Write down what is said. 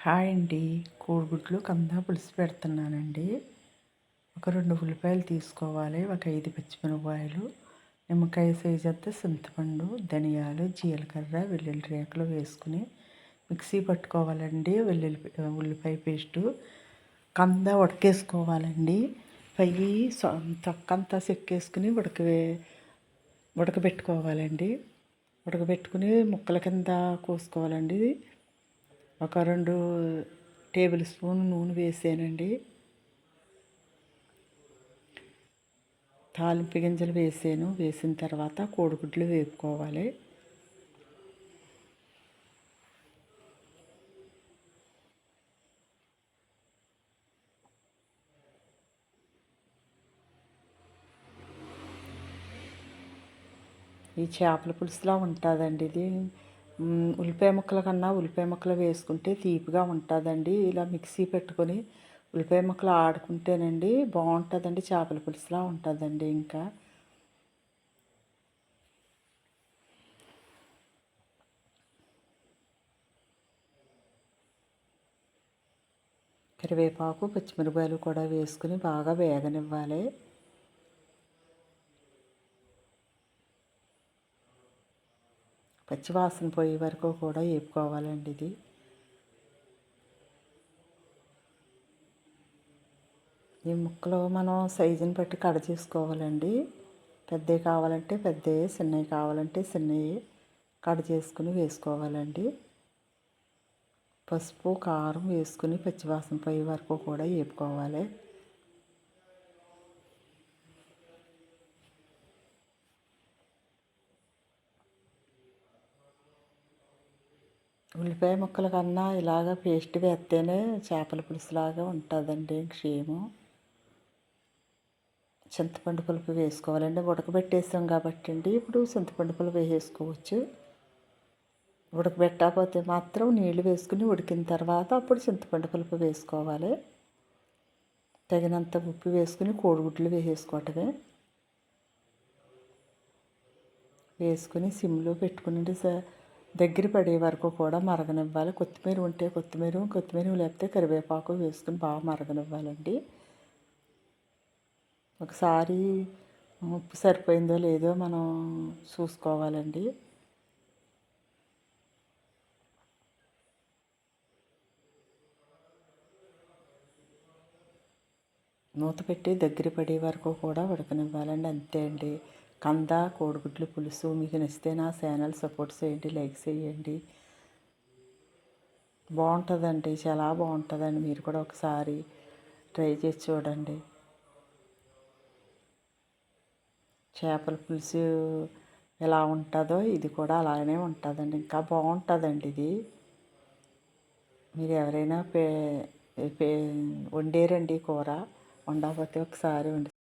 Hi అండి. కోడిగుడ్లు కంద పులుసు పెడుతున్నానండి. ఒక 2 ఉల్లిపాయలు తీసుకోవాలి, ఒక 5 పచ్చిమిరపకాయలు, నిమ్మకాయ సైజ్ అంతా చింతపండు, ధనియాలు, జీలకర్ర, వెల్లుల్లి రేకులు వేసుకుని మిక్సీ పట్టుకోవాలండి. ఉల్లిపాయ పేస్టు, కంద ఉడకేసుకోవాలండి. పయ్యి తొక్కంతా చెక్కేసుకుని ఉడకబెట్టుకోవాలండి. ఉడకబెట్టుకుని ముక్కల కింద కోసుకోవాలండి. ఒక 2 టేబుల్ స్పూన్ నూనె వేసానండి. తాలింపు గింజలు వేసాను. వేసిన తర్వాత కోడిగుడ్లు వేపుకోవాలి. ఈ చేపల పులుసులా ఉంటుందండి ఇది. ఉల్లిపాయ ముక్కల కన్నా ఉల్లిపాయ ముక్కలు వేసుకుంటే తీపిగా ఉంటుందండి. ఇలా మిక్సీ పెట్టుకొని ఉల్లిపాయ ముక్కలు ఆడుకుంటేనండి బాగుంటుందండి. చేపల పులుసులా ఉంటుందండి. ఇంకా కరివేపాకు, పచ్చిమిరపకాయలు కూడా వేసుకుని బాగా వేగనివ్వాలి. పచ్చివాసన పోయే వరకు కూడా వేపుకోవాలండి. ఇది ఈ ముక్కలు మనం సైజుని బట్టి కట్ చేసుకోవాలండి. పెద్దవి కావాలంటే పెద్దవి, చిన్నవి కావాలంటే చిన్నవి కట్ చేసుకుని వేసుకోవాలండి. పసుపు, కారం వేసుకుని పచ్చివాసన పోయే వరకు కూడా వేపుకోవాలి. ఉల్లిపాయ ముక్కల కన్నా ఇలాగ పేస్ట్ వేస్తేనే చేపల పులుసులాగా ఉంటుందండి. క్షేమం చింతపండు పులుపు వేసుకోవాలండి. ఉడకబెట్టేసాం కాబట్టి అండి ఇప్పుడు చింతపండు పులుపు వేసుకోవచ్చు. ఉడకబెట్టకపోతే మాత్రం నీళ్లు వేసుకుని ఉడికిన తర్వాత అప్పుడు చింతపండు పులుపు వేసుకోవాలి. తగినంత ఉప్పు వేసుకుని కోడిగుడ్లు వేసుకోవటమే. వేసుకుని సిమ్లో పెట్టుకుని దగ్గర పడే వరకు కూడా మరగనివ్వాలి. కొత్తిమీర ఉంటే కొత్తిమీర లేకపోతే కరివేపాకు వేసుకుని బాగా మరగనివ్వాలండి. ఒకసారి ఉప్పు సరిపోయిందో లేదో మనం చూసుకోవాలండి. మూత పెట్టి దగ్గర పడే వరకు కూడా ఉడకనివ్వాలండి. అంతే అండి. కంద కోడిగుడ్లు పులుసు మీకు నచ్చితే నా ఛానల్ సపోర్ట్ చేయండి, లైక్ చేయండి. బాగుంటుందండి, చాలా బాగుంటుందండి. మీరు కూడా ఒకసారి ట్రై చేసి చూడండి. చేపల పులుసు ఎలా ఉంటుందో ఇది కూడా అలానే ఉంటుందండి. ఇంకా బాగుంటుందండి ఇది. మీరు ఎవరైనా వండేరండి కూర, వండకపోతే ఒకసారి వండి